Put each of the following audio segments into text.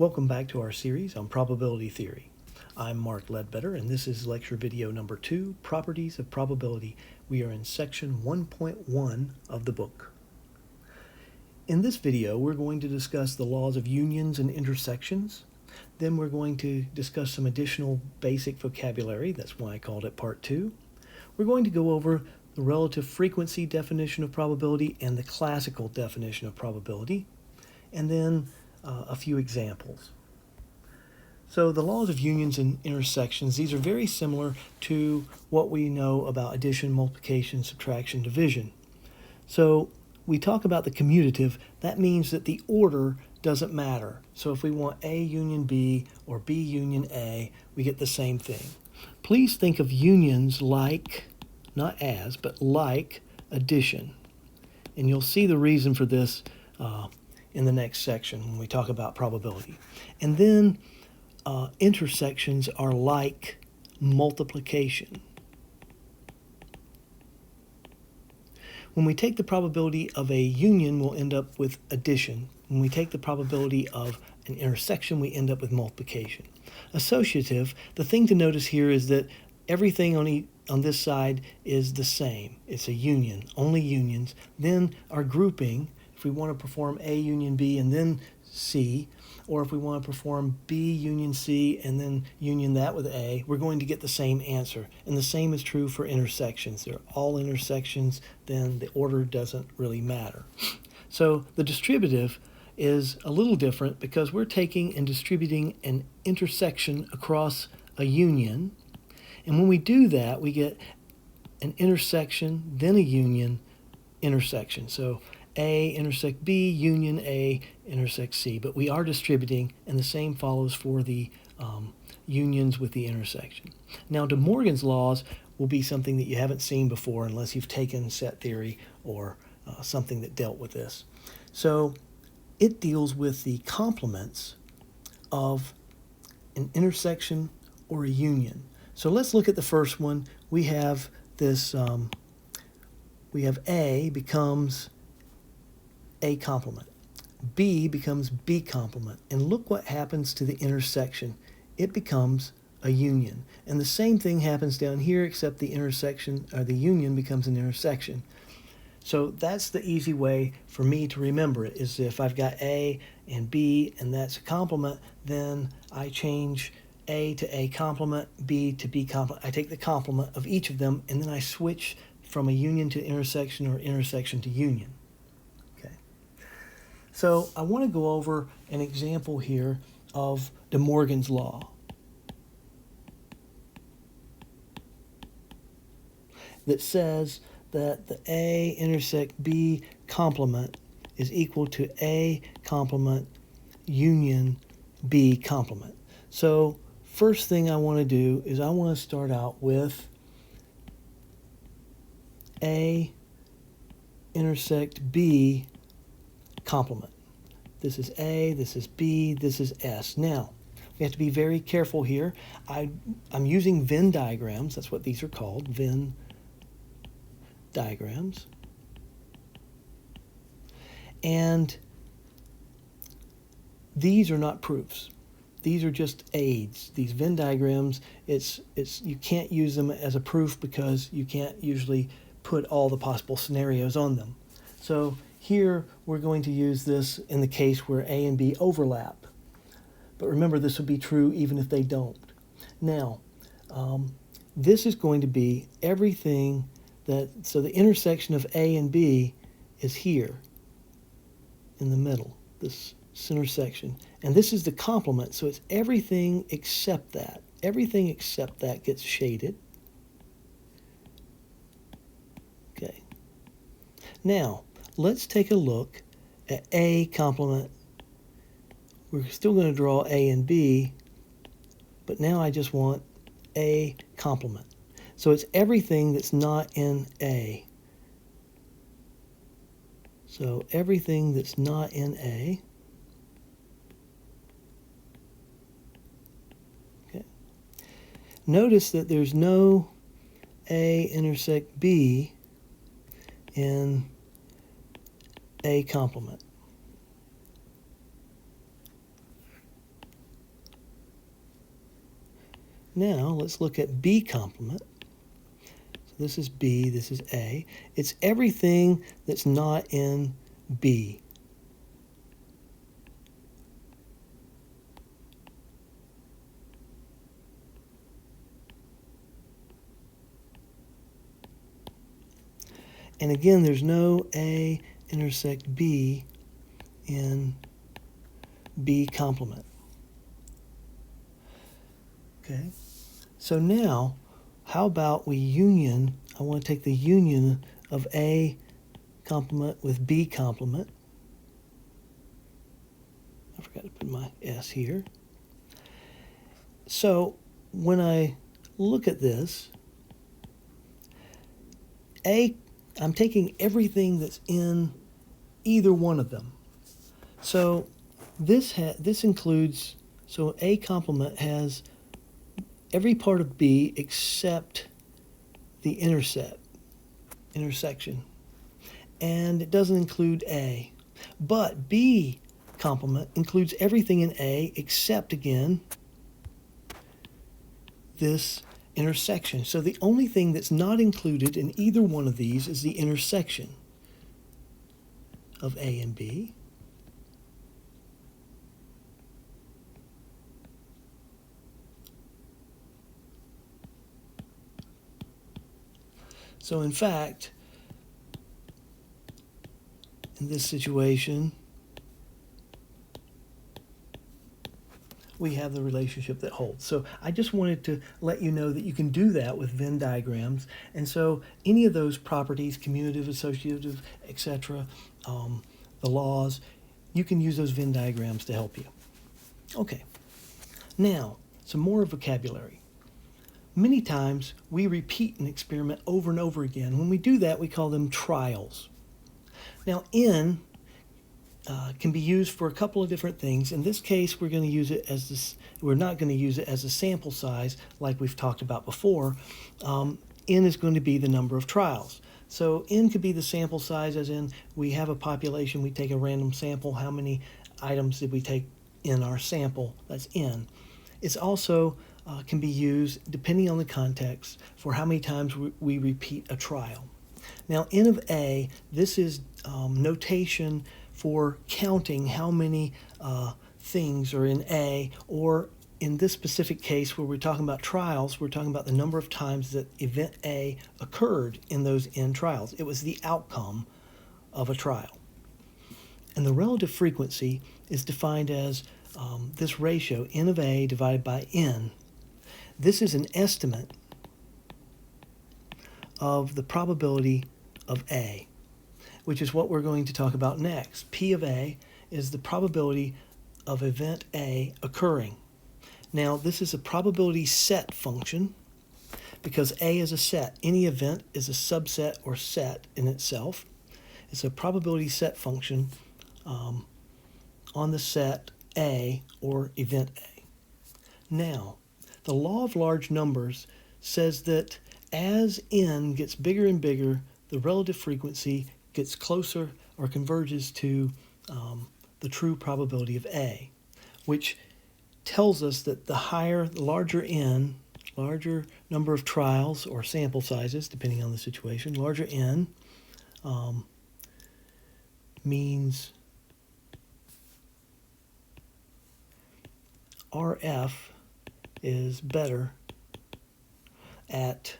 Welcome back to our series on probability theory. I'm Mark Ledbetter, and this is lecture video number 2, Properties of Probability. We are in section 1.1 of the book. In this video, we're going to discuss the laws of unions and intersections. Then we're going to discuss some additional basic vocabulary. That's why I called it part 2. We're going to go over the relative frequency definition of probability and the classical definition of probability, and then a few examples. So the laws of unions and intersections, these are very similar to what we know about addition, multiplication, subtraction, division. So we talk about the commutative. That means that the order doesn't matter. So if we want A union B or B union A, we get the same thing. Please think of unions like, not as, but like addition. And you'll see the reason for this in the next section when we talk about probability. And then intersections are like multiplication. When we take the probability of a union, we'll end up with addition. When we take the probability of an intersection, we end up with multiplication. Associative, the thing to notice here is that everything on this side is the same. It's a union, only unions. Then our grouping, if we want to perform A union B and then C, or if we want to perform B union C and then union that with A, we're going to get the same answer. And the same is true for intersections. They're all intersections, then the order doesn't really matter. So the distributive is a little different because we're taking and distributing an intersection across a union. And when we do that, we get an intersection, then a union, intersection. So A intersect B, union A, intersect C. But we are distributing, and the same follows for the unions with the intersection. Now, De Morgan's laws will be something that you haven't seen before unless you've taken set theory or something that dealt with this. So it deals with the complements of an intersection or a union. So let's look at the first one. We have this, we have A becomes A complement. B becomes B complement. And look what happens to the intersection. It becomes a union. And the same thing happens down here, except the intersection, or the union becomes an intersection. So that's the easy way for me to remember it, is if I've got A and B and that's a complement, then I change A to A complement, B to B complement. I take the complement of each of them and then I switch from a union to intersection or intersection to union. Okay. So I want to go over an example here of De Morgan's law. That says that the A intersect B complement is equal to A complement union B complement. So first thing I want to do is I want to start out with A intersect B complement. This is A, this is B, this is S. Now, we have to be very careful here. I'm using Venn diagrams. That's what these are called, Venn diagrams. And these are not proofs. These are just aids. These Venn diagrams, you can't use them as a proof because you can't usually put all the possible scenarios on them. So here we're going to use this in the case where A and B overlap. But remember, this will be true even if they don't. Now, this is going to be everything so the intersection of A and B is here in the middle, this center section. And this is the complement, so it's everything except that. Everything except that gets shaded. Okay. Now, let's take a look at A complement. We're still going to draw A and B, but now I just want A complement. So it's everything that's not in A. So everything that's not in A. Okay. Notice that there's no A intersect B in A complement. Now let's look at B complement. So this is B, this is A. It's everything that's not in B. And again, there's no A intersect B in B complement. Okay, so now how about we union, I want to take the union of A complement with B complement. I forgot to put my S here. So when I look at this, I'm taking everything that's in either one of them. So this includes, so A complement has every part of B except the intersection. And it doesn't include A. But B complement includes everything in A except, again, this intersection. So the only thing that's not included in either one of these is the intersection of A and B. So in fact, in this situation, we have the relationship that holds. So I just wanted to let you know that you can do that with Venn diagrams. And so any of those properties, commutative, associative, etc., the laws, you can use those Venn diagrams to help you. Okay, now some more vocabulary. Many times we repeat an experiment over and over again. When we do that, we call them trials. Now, N can be used for a couple of different things. In this case, we're going to use it as this. We're not going to use it as a sample size like we've talked about before. N is going to be the number of trials. So N could be the sample size, as in we have a population, we take a random sample. How many items did we take in our sample? That's N. It's also can be used, depending on the context, for how many times we repeat a trial. Now, N of A, this is notation for counting how many things are in A, or in this specific case where we're talking about trials, we're talking about the number of times that event A occurred in those N trials. It was the outcome of a trial. And the relative frequency is defined as this ratio, N of A divided by N. This is an estimate of the probability of A, which is what we're going to talk about next. P of A is the probability of event A occurring. Now, this is a probability set function because A is a set. Any event is a subset or set in itself. It's a probability set function on the set A or event A. Now, the law of large numbers says that as N gets bigger and bigger, the relative frequency gets closer or converges to the true probability of A, which tells us that the larger N, larger number of trials or sample sizes, depending on the situation, larger N means RF is better at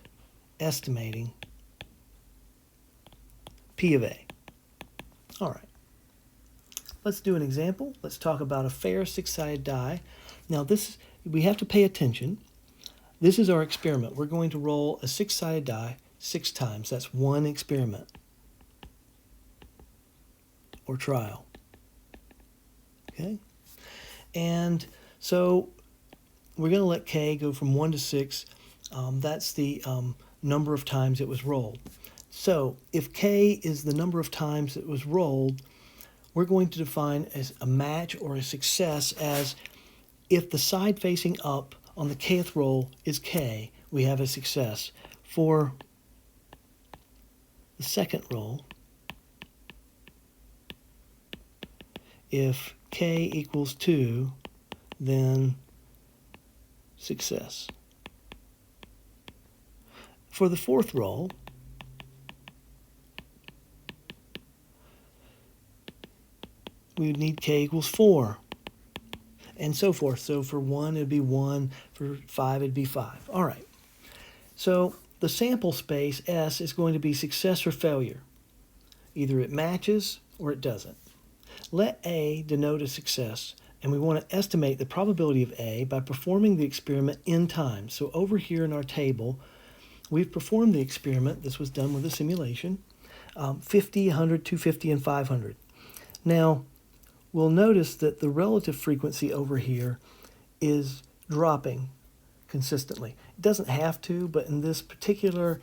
estimating P of A. All right. Let's do an example. Let's talk about a fair six-sided die. Now we have to pay attention. This is our experiment. We're going to roll a six-sided die 6 times. That's one experiment or trial. Okay? And so we're going to let K go from 1 to 6. That's the number of times it was rolled. So if K is the number of times it was rolled, we're going to define as a match or a success as if the side facing up on the kth roll is K, we have a success. For the second roll, if K equals 2, then success. For the fourth roll, we would need k equals 4, and so forth. So for 1, it'd be 1. For 5, it'd be 5. All right. So the sample space, S, is going to be success or failure. Either it matches or it doesn't. Let A denote a success, and we want to estimate the probability of A by performing the experiment n times. So over here in our table, we've performed the experiment. This was done with a simulation, 50, 100, 250, and 500. Now, we'll notice that the relative frequency over here is dropping consistently. It doesn't have to, but in this particular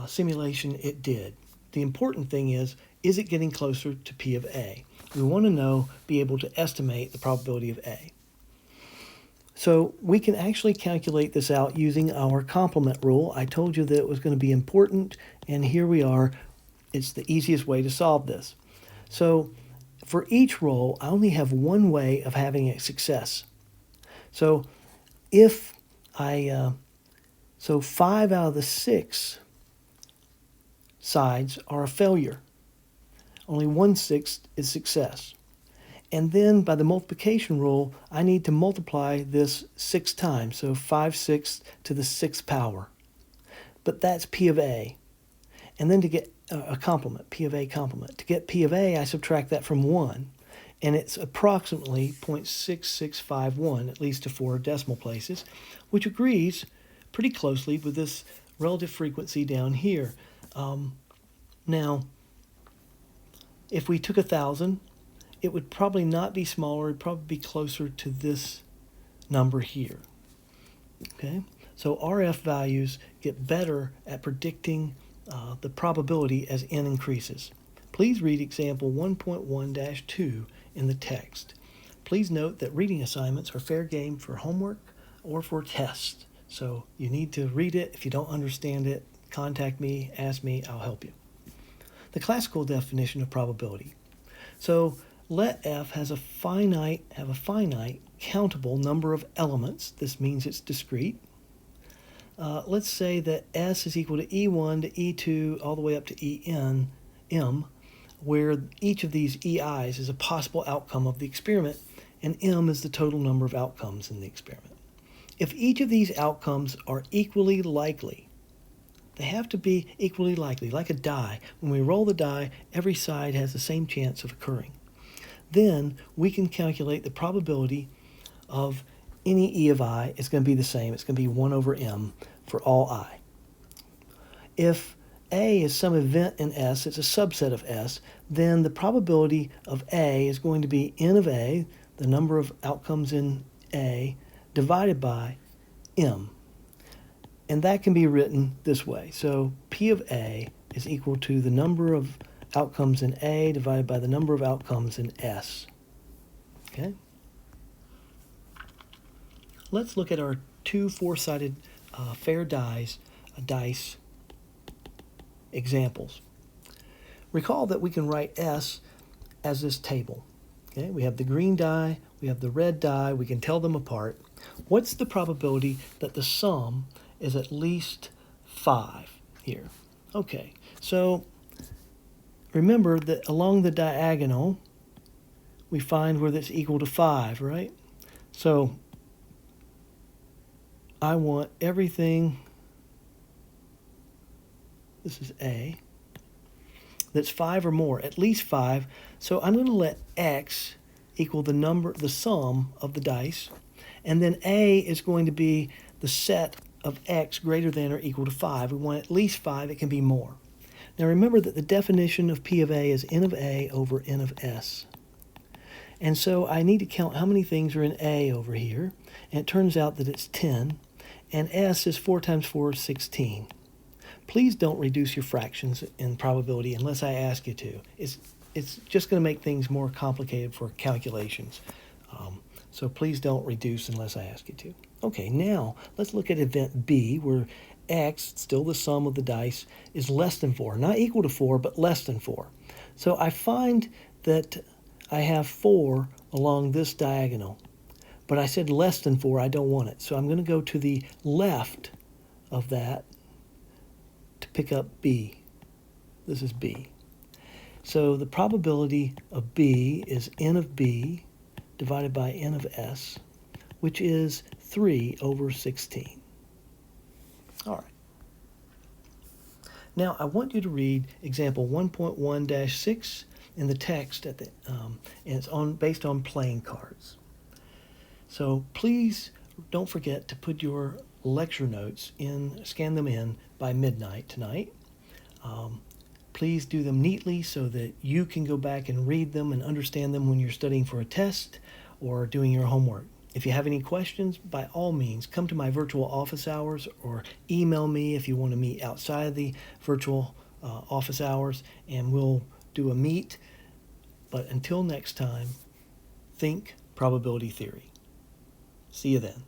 simulation, it did. The important thing is it getting closer to P of A? We want to be able to estimate the probability of A. So we can actually calculate this out using our complement rule. I told you that it was going to be important, and here we are. It's the easiest way to solve this. So for each roll, I only have one way of having a success. So if so 5 out of the 6 sides are a failure. Only 1/6 is success. And then by the multiplication rule, I need to multiply this 6 times, so 5/6 to the 6th power. But that's P of A. And then to get a complement, P of A complement. To get P of A, I subtract that from 1, and it's approximately 0.6651, at least to 4 decimal places, which agrees pretty closely with this relative frequency down here. Now, if we took 1,000, it would probably not be smaller. It would probably be closer to this number here. Okay, so RF values get better at predicting the probability as n increases. Please read example 1.1-2 in the text. Please note that reading assignments are fair game for homework or for tests. So you need to read it. If you don't understand it, contact me, ask me, I'll help you. The classical definition of probability. So let F have a finite countable number of elements. This means it's discrete. Let's say that S is equal to E1 to E2 all the way up to M, where each of these EIs is a possible outcome of the experiment, and M is the total number of outcomes in the experiment. If each of these outcomes are equally likely, they have to be equally likely, like a die. When we roll the die, every side has the same chance of occurring. Then we can calculate the probability of any E of I is going to be the same. It's going to be 1 over M for all I. If A is some event in S, it's a subset of S, then the probability of A is going to be N of A, the number of outcomes in A, divided by M. And that can be written this way. So P of A is equal to the number of outcomes in A divided by the number of outcomes in S. Okay? Let's look at our 2 4-sided fair dice examples. Recall that we can write S as this table. Okay? We have the green die, we have the red die, we can tell them apart. What's the probability that the sum is at least 5 here? Okay, so remember that along the diagonal, we find where that's equal to 5, right? So I want everything, this is A, that's 5 or more, at least 5. So I'm going to let X equal the sum of the dice, and then A is going to be the set of X greater than or equal to 5. We want at least 5, it can be more. Now remember that the definition of P of A is N of A over N of S. And so I need to count how many things are in A over here, and it turns out that it's 10, and S is 4 times 4 is 16. Please don't reduce your fractions in probability unless I ask you to. It's just going to make things more complicated for calculations. So please don't reduce unless I ask you to. Okay, now let's look at event B, where X, still the sum of the dice, is less than 4. Not equal to 4, but less than 4. So I find that I have 4 along this diagonal. But I said less than 4, I don't want it. So I'm going to go to the left of that pick up B. This is B. So the probability of B is n of B divided by n of S, which is 3 over 16. All right. Now I want you to read example 1.1-6 in the text and it's based on playing cards. So please don't forget to put your lecture notes scan them in by midnight tonight. Please do them neatly so that you can go back and read them and understand them when you're studying for a test or doing your homework. If you have any questions, by all means, come to my virtual office hours or email me if you want to meet outside of the virtual office hours, and we'll do a meet. But until next time, think probability theory. See you then.